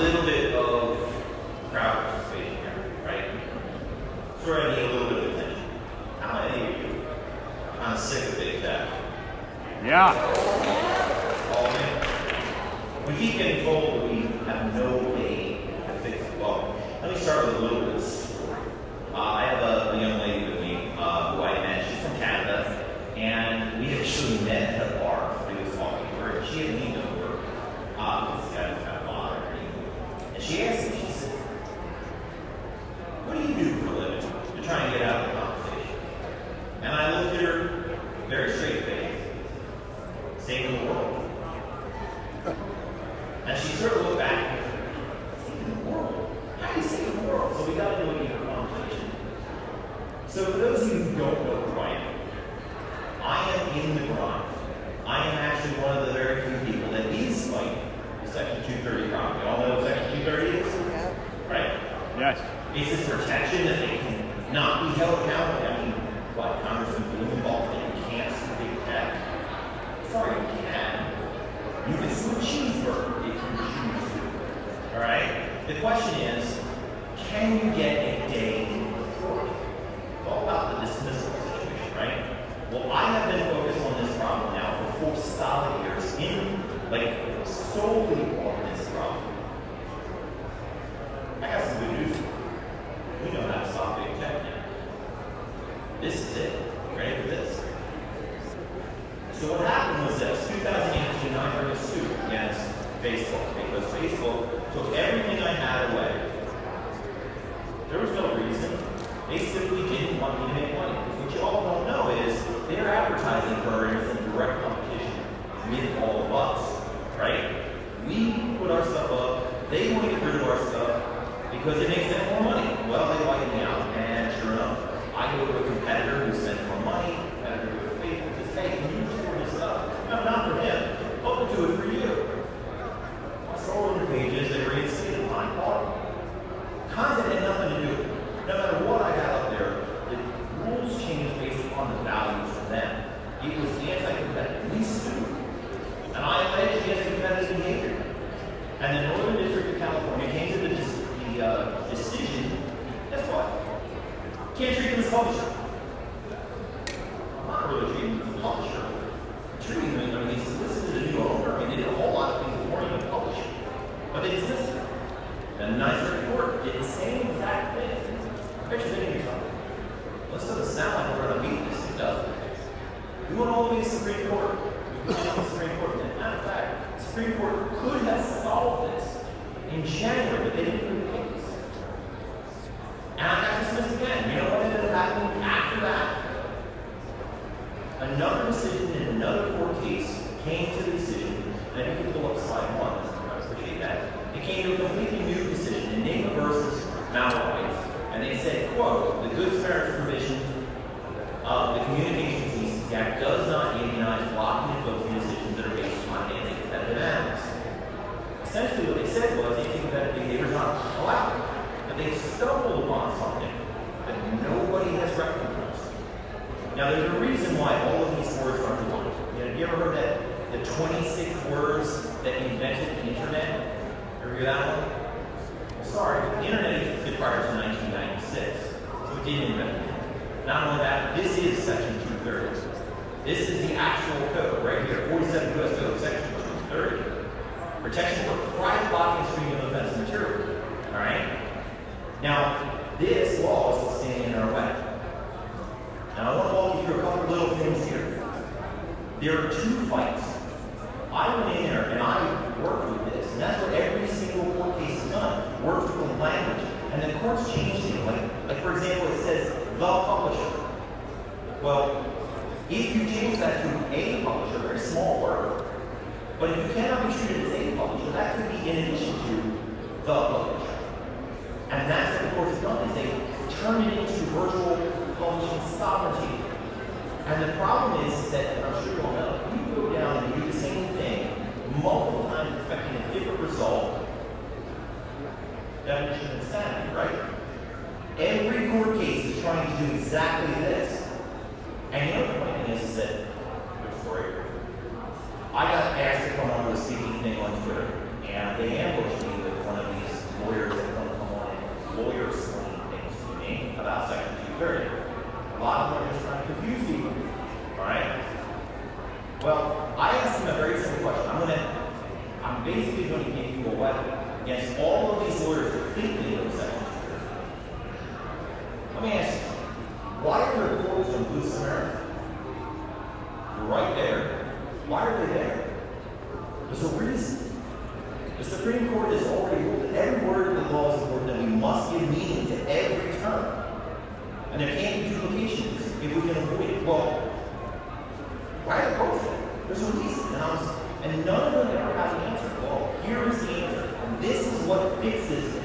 little bit of crowd participation here, right? So I need a little bit of attention. How many of you are kind of sick of big tech? Yeah. All of you? We keep getting told that we have no way to fix it. Well, let me start with a little bit of story. I have a young lady with me who I met. She's from Canada, and we actually met at a bar. Somebody was talking to her, and she had leaned over because this guy was kind of bothering her. And she asked me, she said, "What do you do for a living to try and get out of the conversation?" And I looked at her very straight face, saving the world. And she sort of looked back and said, "Saving the world? How do you save the world?" So we got into a deeper conversation. So for those of you who don't know who I am in the grind. I am actually one of the very few people that is fighting the Section 230 problem. You all know what Section 230 is? Yeah. Right? Yes. It's this protection that they can not be held accountable. I mean, what, Congressman Blumenthal, that you can't sue big tech? Sorry, you can. You can sue a cheeseburger if you choose to. Alright? The question is, can you get a day in court? It's all about the dismissal situation, right? Well, I have been focused on this problem now for 4 solid years, solely on this problem. I got some good news for you. We know how to stop big tech now. This is it. Ready for this? So what happened was this: 2018, I heard a suit against Facebook because Facebook took everything I had away. There was no reason. They simply didn't want me to make money. Because what you all don't know is their advertising program is in direct competition with all of us, right? We put our stuff up. They want to get rid of our stuff because it makes them more money. Well, they like me out, and sure enough, I go to a competitor who spends more money. Competitor goes to Facebook and says, "Hey, can you store this stuff?" No, not for him. But we'll do it for you. I saw 100 pages. They reinstated mine. Content had nothing to do with it. No matter what I got up there, the rules changed based upon the values for them. It was anti-competitive. We sued. And I alleged anti-competitive behavior. And the Northern District of California came to the decision, guess what? Can't treat them as a publisher. I'm not really treating them as a publisher. I'm treating them, I mean, they solicited a new owner. I mean, they did a whole lot of things that weren't even publishing. But they dismissed it. And the Ninth Circuit Court did the same exact thing. I bet you're thinking something. Let's do the sound like we're going to beat this. It doesn't. We went all the way to the Supreme Court. We went to the Supreme Court. And matter of fact, the Supreme Court could have solved this in January, but they didn't do the case. And I got dismissed again. You know what ended up happening after that? Another decision in another court case came to the decision, and if you can pull up slide 1, I appreciate that. It came to a completely new decision in Name versus Malloy. And they said, quote, "The Good Samaritan provision of the Communications Decency Act does not immunize blocking and filtering decisions that are based upon anti-competitive animals." Essentially what they said was anti-competitive behavior is not allowed. But they stumbled upon something that nobody has recognized. Now there's a reason why all of these words are underlined. Have you ever heard that the 26 words that invented the internet? Ever hear that one? Well, sorry, the internet existed prior to 1996, so it didn't invent it. Not only that, this is Section 230. This is the actual code right here, 47 U.S. Code, Section 230. Protection for private blocking and streaming of offensive material. All right? Now, this law is standing in our way. Now, I want to walk you through a couple little things here. There are 2 fights. I went in there and I worked with this, and that's what every single court case has done. Worked with the language, and the courts changed it. Like for example, it says the publisher. Well, if you change that to a publisher, very small word, but if you cannot be treated as a publisher, that could be in addition to the publisher. And that's what the courts have done, is they turn it into virtual publishing sovereignty. And the problem is that, and I'm sure you all know, if you go down and do the same thing multiple times expecting a different result, definition of insanity, right? Every court case is trying to do exactly this. And you know the funny thing is that, good story, I got asked to come on to a speaking thing on Twitter, and they ambushed me with one of the period. A lot of them are just trying to confuse people. All right? Well, I asked him a very simple question. I'm basically going to give you a weapon against all of these lawyers that think they know section. Let me ask you, why are there courts on Good Samaritan? You're right there. Why are they there? There's a reason. The Supreme Court has already ruled that every word of the law is important, and we must give meaning to every term. And there can't be duplications if we can avoid it. Well, why are courts there? There's a reason. And none of them ever have an answer. Well, here is the answer. And this is what fixes it.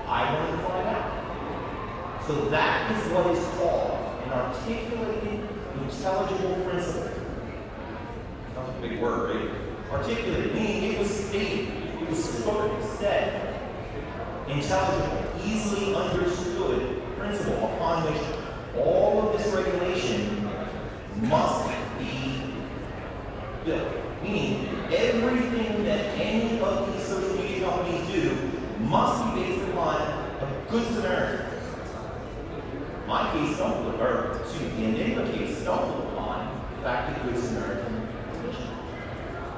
I want to find out. So that is what is called an articulated, intelligible principle. That's a big word, right? Articulated, meaning it was stated, it was spoken, said, intelligible, easily understood principle upon which all of this regulation must be built. Meaning, everything that any of these social media companies do must be based upon a good Samaritan. My case stumbled, or excuse me, the Enigma case stumbled upon the fact that Good Samaritan position.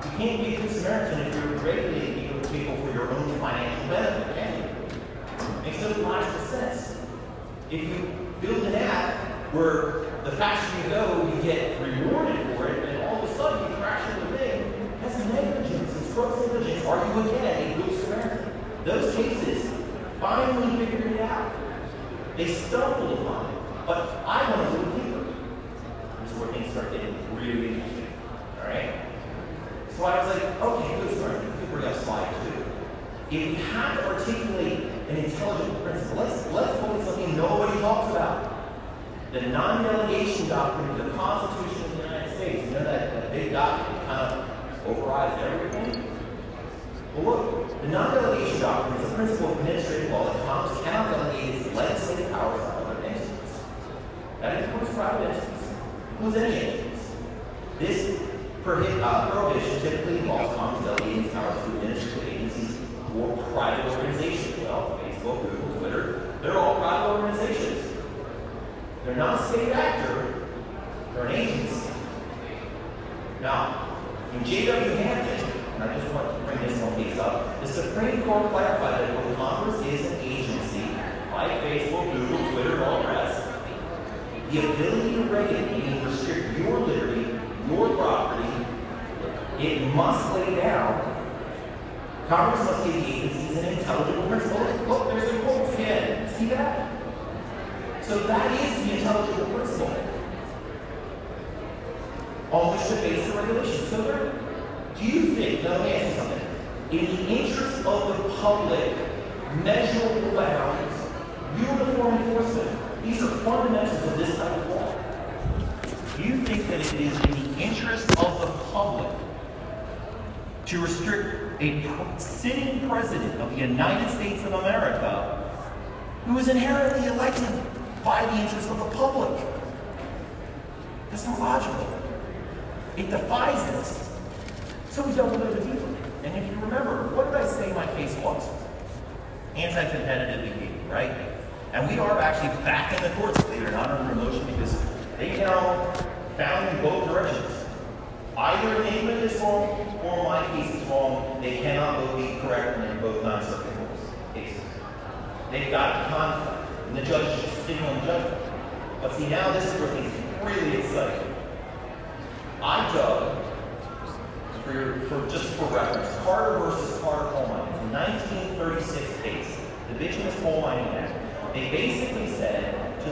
You can't be a Good Samaritan if you're regulating people for your own financial benefit, can you? Makes no logical sense. If you build an app where the faster you go, you get rewarded for it, and all of a sudden you crash into the thing, that's negligence, it's gross negligence. Are you again a Good Samaritan? Those cases finally figured it out. They stumbled upon it, but I want to do it deeper. This is where things start getting really interesting. All right? So I was like, okay, good start. You can bring up slide 2. If you have to articulate an intelligible principle, let's look at something nobody talks about. The non-delegation doctrine of the Constitution of the United States. You know that big document kind of overrides everything? Well, look, the non-delegation doctrine is a principle of administrative law that Congress cannot delegate its legislative powers to other entities. That includes private entities, includes any entities. This prohibition typically involves Congress delegating its powers to administrative agencies or private organizations. Well, Facebook, Google, Twitter, they're all private organizations. They're not a state actor, they're an agency. Now, in J.W. Hampton, and I just want to bring this one case up, the Supreme Court clarified that when Congress is an agency, like Facebook, Google, Twitter, and all the rest, the ability to regulate, meaning restrict your liberty, your property, it must lay down. Congress must give the agencies an intelligible principle. Look, there's the quotes again. See that? So that is the intelligible principle on which to base the regulation. So do you think, now let me ask you something, in the interest of the public, measurable bounds, uniform enforcement, these are fundamentals of this type of law. Do you think that it is in the interest of the public to restrict a sitting president of the United States of America who is inherently elected by the interest of the public? That's not logical. It defies this. So we delve a little bit deeper. And if you remember, what did I say my case was? Anti-competitive behavior, right? And we are actually back in the courts, believe it or not, under motion because they now found in both directions. Either Enigma is wrong or my case is wrong. They cannot both be correct in both non-circuit courts cases. They've got conflict, and the judge is just sitting on the judgment. But see, now this is where things get really exciting. I dug, just for reference, Carter versus Carter Coal Mining. It's a 1936 case, the Bituminous Coal Mining Act. They basically said to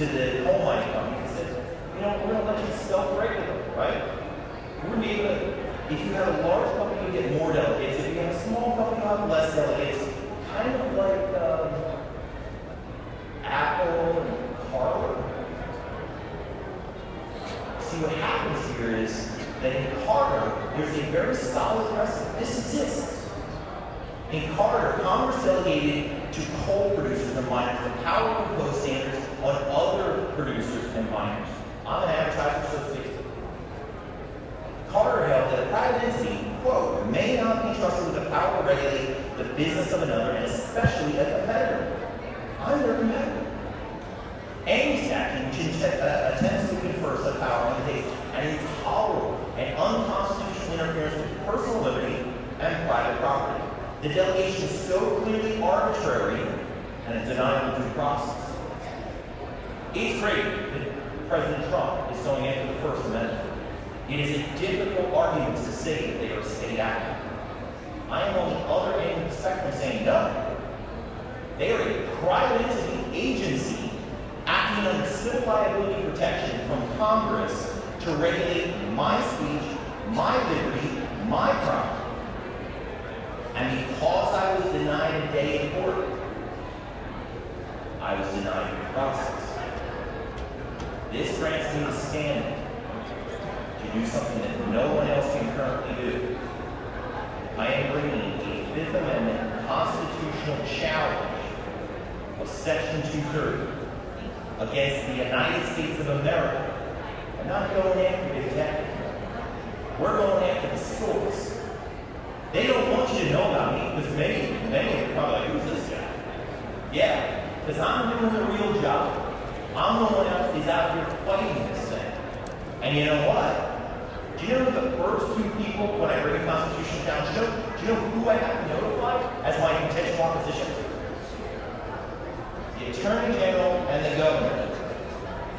the coal mining company, they said, you know, we're going to let you self-regulate, right? We're going to be able to, if you have a large company, you get more delegates. If you have a small company, you have less delegates. Kind of like Apple and Carter. See, what happens here is that in Carter, there's a very solid precedent. This exists. In Carter, Congress delegated to coal producers and miners the power to impose standards on other producers and miners. I'm an advertiser, so to speak. Carter held that a private entity, quote, may not be trusted with the power to regulate the business of another, and especially a competitor. I'm their competitor. Any statute which attempts to confer such power undertakes an intolerable and unconstitutional interference with personal liberty and private property. The delegation is so clearly arbitrary and a denial of due process. It's great that President Trump is going after the First Amendment. It is a difficult argument to say that they are state actors. I am on the other end of the spectrum saying no. They are a private entity agency acting under civil liability protection from Congress to regulate my speech, my liberty, my property. And because I was denied a day in court, I was denied due process. This grants me the standing to do something that no one else can currently do. I am bringing a Fifth Amendment constitutional challenge of Section 230 against the United States of America. I'm not going after the executive. We're going after the source. They don't want you to know about me because many are probably like, who's this guy? Yeah, because I'm doing the real job. I'm the one that is out here fighting this thing. And you know what? Do you know the first two people when I bring a constitutional challenge, do you know who I have to notify as my potential opposition? The Attorney General and the Governor.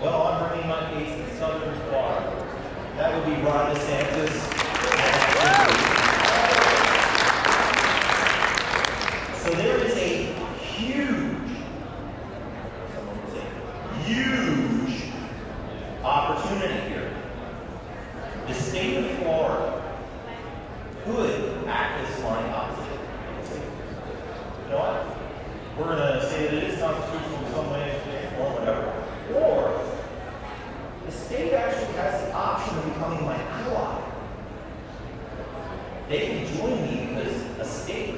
Well, I'm bringing my case in Southern Florida. That would be Ron DeSantis. So there is a huge opportunity here. The state of Florida could act as my opposite. You know what? We're going to say that it is constitutional in some way, shape, form, whatever. Or the state actually has the option of becoming my ally. They can join me because a state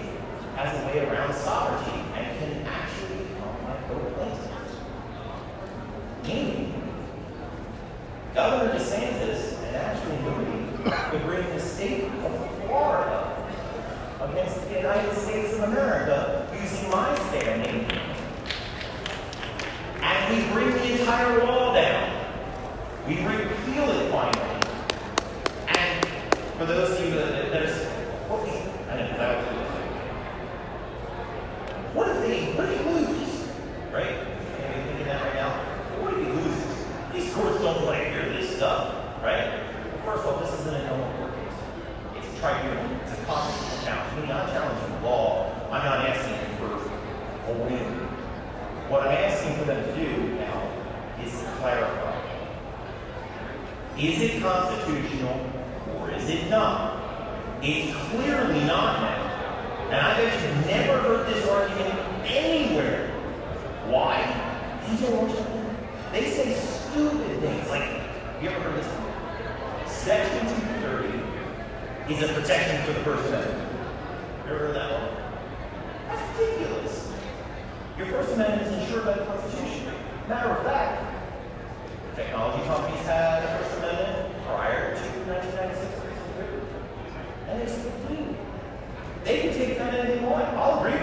has a way around sovereignty and can actually become my co-plaintiff. Meaning, Governor DeSantis and actually Moody could bring the state of Florida against the United States of America using my standing, and we bring the entire law down. We repeal it finally. And for those of you that are, I know that was what if he loses? Right? Maybe you're thinking that right now. What if he loses? These courts don't want to hear this stuff, right? Well, first of all, this isn't a normal court case. It's a tribunal. It's a constitutional challenge. I'm not challenging the law. I'm not asking for a win. What I'm asking for them to do now is clarify. Is it constitutional or is it not? It's clearly not now. And I bet you've never heard this argument anywhere. Why? They say stupid things like, have you ever heard this one? Section 230 is a protection for the First Amendment. You ever heard that one? That's ridiculous. Your First Amendment is ensured by the Constitution. Matter of fact, technology companies had a First Amendment prior to 1996. And they still do. They can take that anything they want. I'll agree.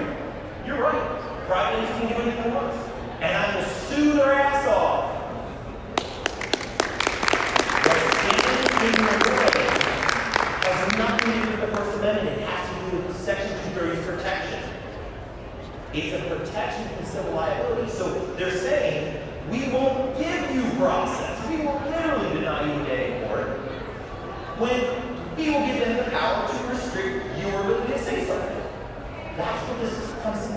You're right. Private entities can do anything they want. And I will sue their ass off. But standing in your way has nothing to do with the First Amendment. It has to do with Section 230's protection. It's a protection from civil liability. So they're saying, we won't give you process. We will literally deny you a day in court when we will give them the power to restrict your ability to say something. That's what this comes to.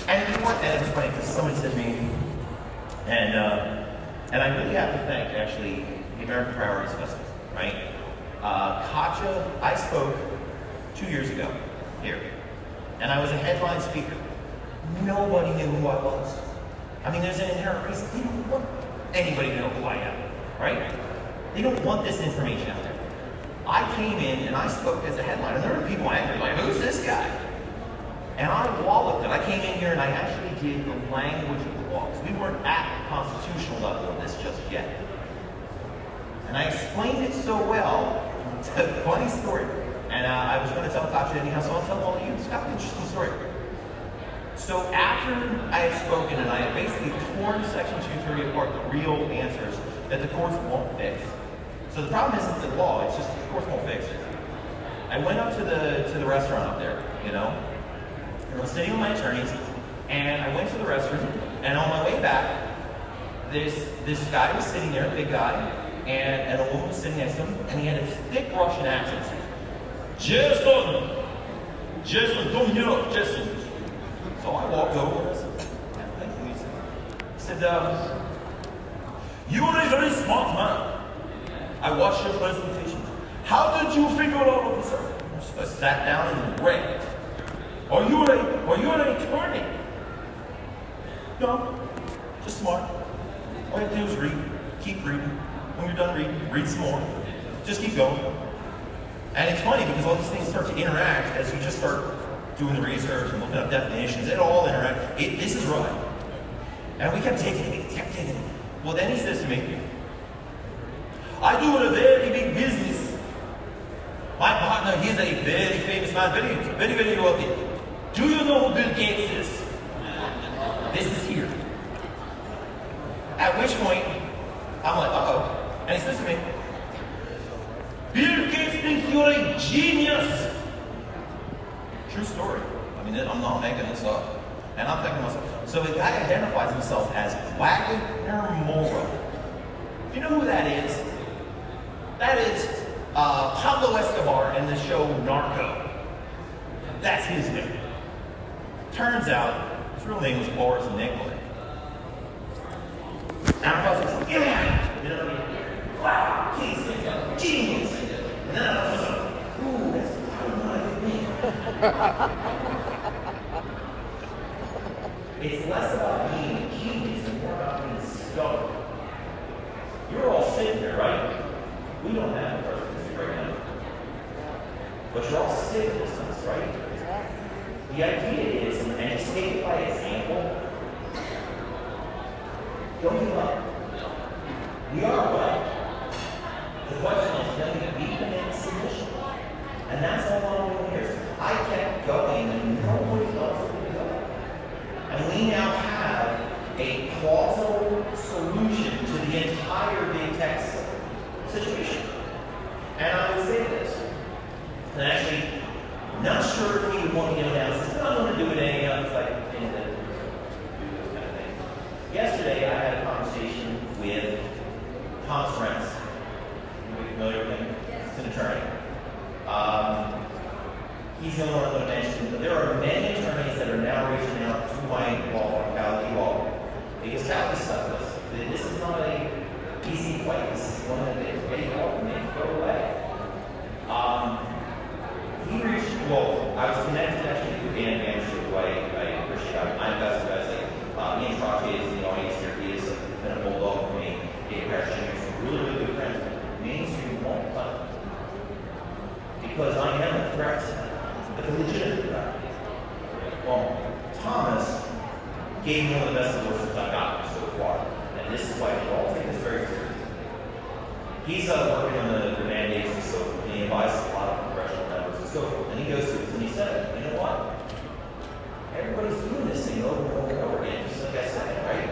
And before that, it's funny because somebody said to me, and I really have to thank actually the American Priorities Festival, right? Katja, I spoke 2 years ago here, and I was a headline speaker. Nobody knew who I was. I mean, there's an inherent reason. They don't want anybody to know who I am, right? They don't want this information out there. I came in and I spoke as a headliner, and there were people angry, like, who's this guy? And I walloped it. I came in here and I actually did the language of the law, because we weren't at the constitutional level of this just yet. And I explained it so well. It's a funny story. And I was going to tell Katja anyhow, so I'll tell all of you. It's kind of an interesting story. So after I had spoken and I had basically torn Section 230 apart, the real answers that the courts won't fix. So the problem isn't the law, it's just the courts won't fix it. I went up to the restaurant up there, and I was sitting with my attorneys, and I went to the restroom, and on my way back, this guy was sitting there, a big guy, and a woman was sitting next to him, and he had a thick Russian accent. Jason, come here, Jason. So I walked over and I said, thank you. He said, you are a very smart man. I watched your presentation. How did you figure out all of this? I sat down and read. Are you an attorney? No, just smart. All you have to do is read. Keep reading. When you're done reading, read some more. Just keep going. And it's funny because all these things start to interact as you just start doing the research and looking up definitions. It all interacts. This is right. And we kept taking it. Well, then he says to me, I do a very big business. My partner, he's a very famous man, very, very wealthy. Do you know who Bill Gates is? This is here. At which point, I'm like, uh-oh. And he says to me, Bill Gates thinks you're a genius. True story. I mean, I'm not making this up. And I'm thinking to myself, so the guy identifies himself as Wagner Moura. Do you know who that is? That is Pablo Escobar in the show Narco. That's his name. Turns out, his real name was Boris Nikolai. And I was like, yeah! Wow, he's a genius! And then I was like, ooh, that's not a good name. It's less about being a genius and more about being stubborn. You're all sitting there, right? We don't have a presidency right now. But you're all sitting with us, right? The idea is, and just take it by example, don't give up. We are right. The question is, can we beat them in submission? And that's all I'm doing here. I kept going and nobody else would go. And we now have a plausible solution to the entire big tech situation. And I would say this, and actually, I'm not sure if he would want to get down. Says, no, I'm going to do it anyhow. It's like, do this kind of thing. Yesterday, I had a conversation with Thomas Rentz. Are you familiar with him? Yes. He's an attorney. He's the only one I'm going to mention, but there are many attorneys that are now reaching out to my law firm, Cali Law, because Cali stuck with us. This is not a easy fight. This is one that is very hard for me to go away. I was connected actually through Dan Bannister, who I appreciate. I'm best guys like Ian Trottier is in the audience here. He has been a bulldog for me. Dave Parrish Jr. some really, really good friends. Mainstream won't cut because I am a threat, but a legitimate threat. Well, Thomas gave me one of the best awards that I've gotten so far, and this is why we all take this very seriously. He's working on the mandates and so forth, and he advises a lot of congressional members and so forth. And he goes through this and he said, you know what? Everybody's doing this thing over and over and over again, just like I said, right?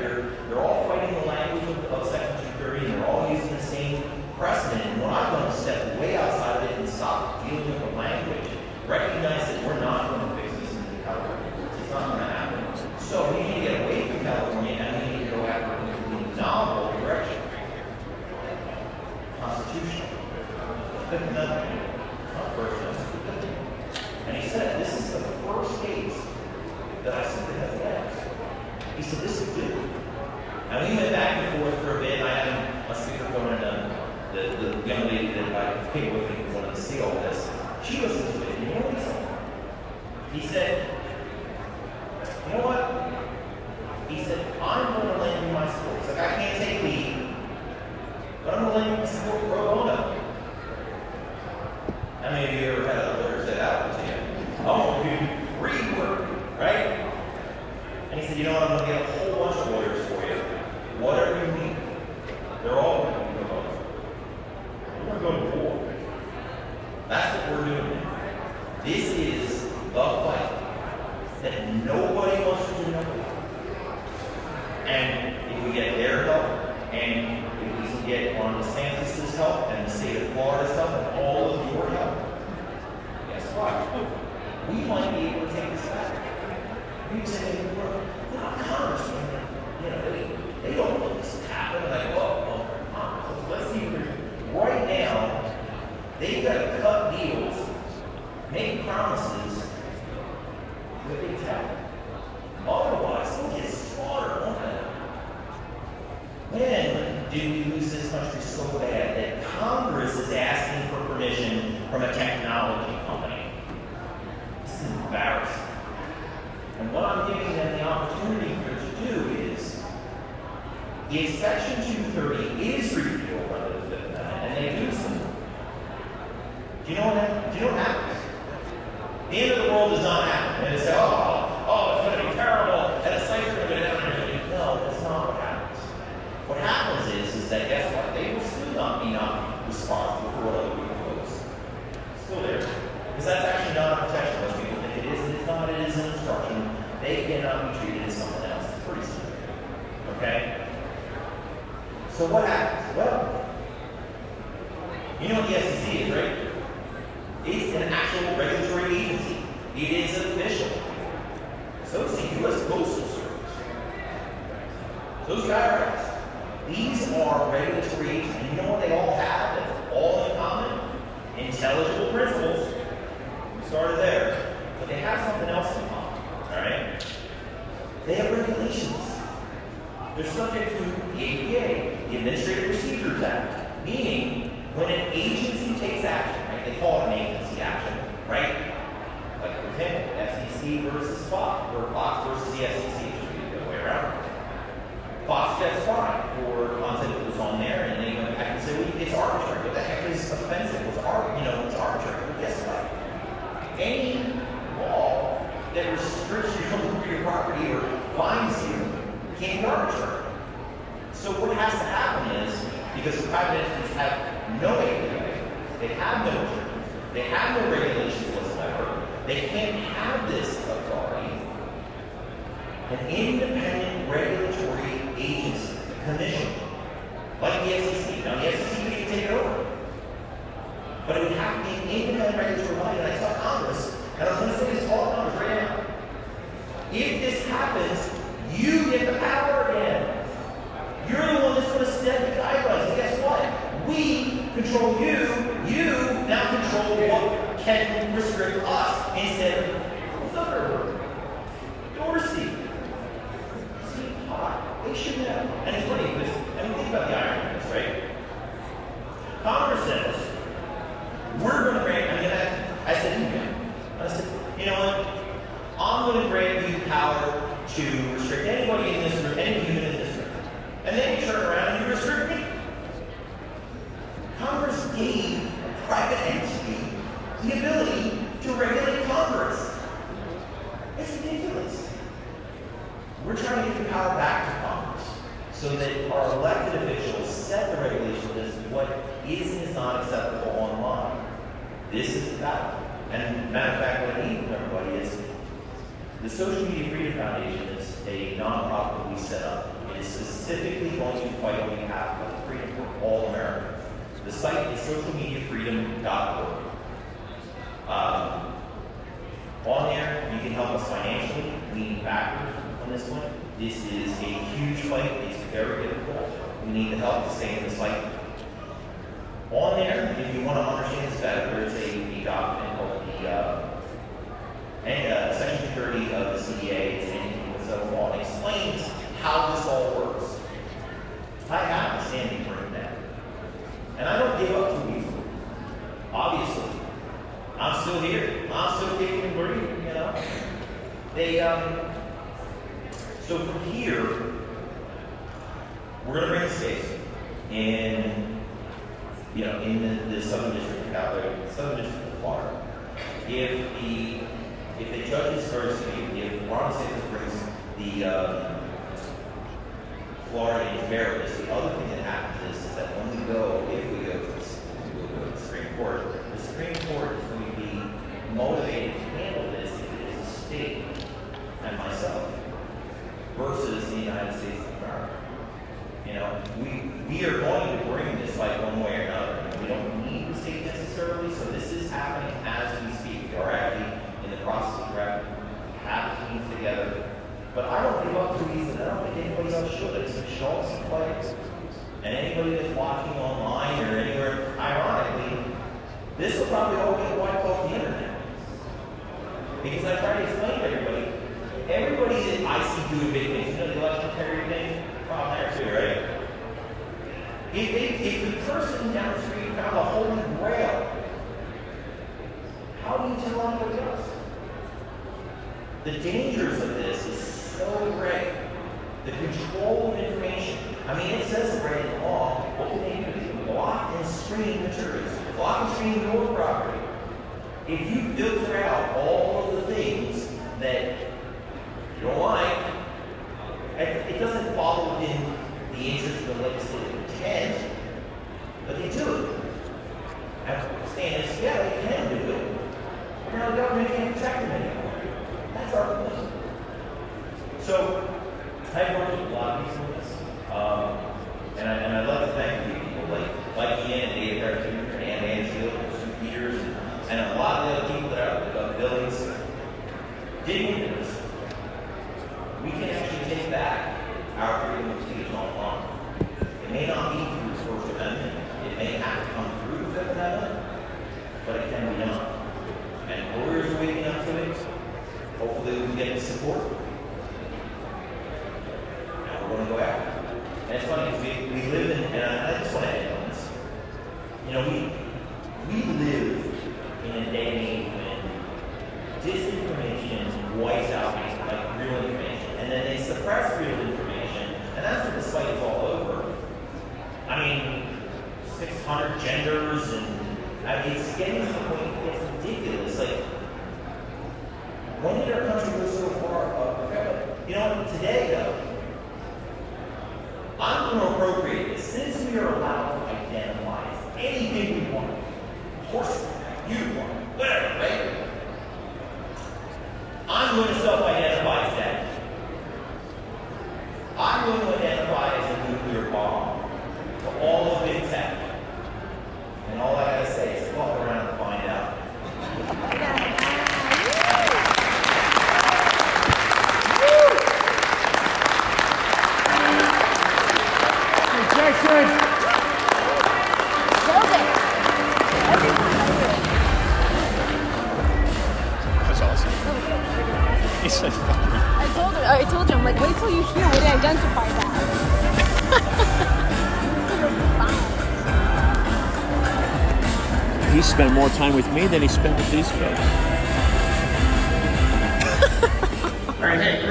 They're all fighting the language of Section 230, and they're all using the same precedent. And we're not going to step way outside of it and stop dealing with the language. Recognize that we're not going to fix this in California. It's not going to happen. So we need to get away from California and we need to go after a completely novel direction. Constitution. Fifth Amendment. Not First Amendment. And he said, this is the first case that I simply have legs. He said, this is good. And we went back and forth for a bit. I had a speakerphone and the young lady that I came with me wanted to see all this. She listened to it. And you know what he said? He said, you know what? He said, I'm going to lend you my support. He's like, I can't take lead, but I'm going to lend you my support pro bono. How many of you ever had a lawyer say that to you? Oh, do free work, right? And he said, you know what? I'm going to get a whole bunch of lawyers for you. Whatever you need. They're all going to be pro bono. We're going to go to war. That's what we're doing now. This is the fight that nobody wants to do nothing about. And if we get their help, and if we can get Ron DeSantis' help, and the state of Florida's help, and all of your help, guess what? We might be able to take this back. We say, well, Congressman, they don't want this to happen. Like, well, let's see what right now, they've got to cut deals, make promises that they tell. Otherwise, they'll get slaughtered, won't they? When did we lose this country so bad that Congress is asking for permission from a technology company? This is embarrassing. And what I'm giving them the opportunity here to do is, if Section 230 is repealed under the Fifth Amendment, and they do so, do you know what happens? The end of the world does not happen. And they say, it's going to be terrible, and the sites are going to go down. No, that's not what happens. What happens is that, guess what? They will still not be responsible for what other people post. Still there. Because that's actually not a protection. Most people think it is, and it's not. It is an instruction. They cannot be treated as someone else. It's pretty simple. Okay? So what happens? Well, you know what the SEC is, right? It's an actual regulatory agency. It is official. So is the U.S. Postal Service. So is the IRS. These are regulatory agencies. And you know what they all have that's all in common? Intelligible principles. We started there. But they have something else in common. Alright? They have regulations. They're subject to the APA, the Administrative Procedures Act, meaning when an agency takes action, right? They call it an agency action, right? Like, for example, FCC versus Fox, or Fox versus the FCC, it should be the other way around. Fox gets fined for content that was on there, and they went back and said, well, it's arbitrary. What the heck is offensive? It's arbitrary. But guess what? Any law that restricts you from moving your property or fines you can't be arbitrary. So what has to happen is, because the private entities have no APA, they have no insurance, they have no regulations whatsoever, they can't have this authority. An independent regulatory agency, commission, like the FCC. Now the FCC can take it over. But it would have to be an independent regulatory body, and I tell Congress, and I'm going to say this all Congress right now. If this happens, you get the power again. You're the one that's going to set the guidelines. And guess what? We control you. You now control what can restrict us instead of Zuckerberg, Dorsey. See, they shouldn't have. And it's funny because, think about the irony of this, right? Congress says, we're going to grant, I said, you know what? I'm going to grant you the power to restrict anybody in this room, any human in this room. And then you turn around and you restrict me. Congress gave a private entity the ability to regulate Congress. It's ridiculous. We're trying to get the power back to Congress so that our elected officials set the regulations as to what is and is not acceptable online. This is about. And matter of fact, what I need from everybody is the Social Media Freedom Foundation is a nonprofit that we set up. It is specifically going to fight on behalf of freedom for all Americans. The site is socialmediafreedom.org. On there, you can help us financially, lean backwards on this one. This is a huge fight. It's very difficult. We need the help to stay in this fight. On there, if you want to understand this better, there's a document called Section 30 of the CDA, is anything with civil law. It explains how this all works. I have a standing for that. And I don't give up too easily. Obviously. I'm still here. I'm still kicking and breathing, you know. So from here, we're going to bring this case in the Southern District out there, Southern District of Florida. If the judges first, if Ron DeSantis brings the Florida into bear this, the other thing that happens is that when we go, if we go to the Supreme Court is going to be motivated to handle this if it is a state and myself versus the United States of America. You know, we are going to bring this fight one way or another. We don't need the state necessarily, so this is happening as we speak. We are actually in the process of having teams together. But I don't give up too easily. I don't think anybody else should. So show us some fights. And anybody that's watching online or anywhere, ironically, this will probably all get wiped off the internet. Because I try to explain to everybody that I see doing big things, you know the election integrity thing? Problem there too, right? If the person down the street found a holy grail, how do you tell anybody else? The dangers of this is so great. The control of information. I mean, it says it right in the law. What can they do? Block and screen materials. Block and screen your property. If you filter out all of the things that you don't like, it doesn't follow within the interest of the legislative intent, but they do it. And standards, yeah, they can do it. But now the government can't protect them anymore. That's our point. So, I've worked with a lot of people on this. And I'd like to thank a few people like Ian and David Harris Jr. and Ann Mansfield and Sue Peters and a lot of the other people that are buildings digging into this. We can actually take back our freedom of speech online. It may not be through the First Amendment. It may have to come through the Fifth Amendment, but it can be done. And lawyers are waking up to it. Hopefully we can get the support. Now we're going to go after it. And it's funny because we live in, and I just want to end on this. You know, we live in a day and age when disinformation wipes out like real information. And then they suppress real information. And that's what this fight is all over. I mean, 600 genders and it's getting to the point it's ridiculous. Like, when did our country go so far? You know, today though, I'm going to appropriate this. Since we are allowed to identify as anything we want, horse, unicorn, whatever, right? I'm going to self-identify as that. I'm going to identify as a nuclear bomb to all of big tech. And all I gotta say is fuck around and find out. That's awesome. He said fuck. I told him, like, wait till you hear what he identifies as. He spent more time with me than he spent with these folks. All right, hey.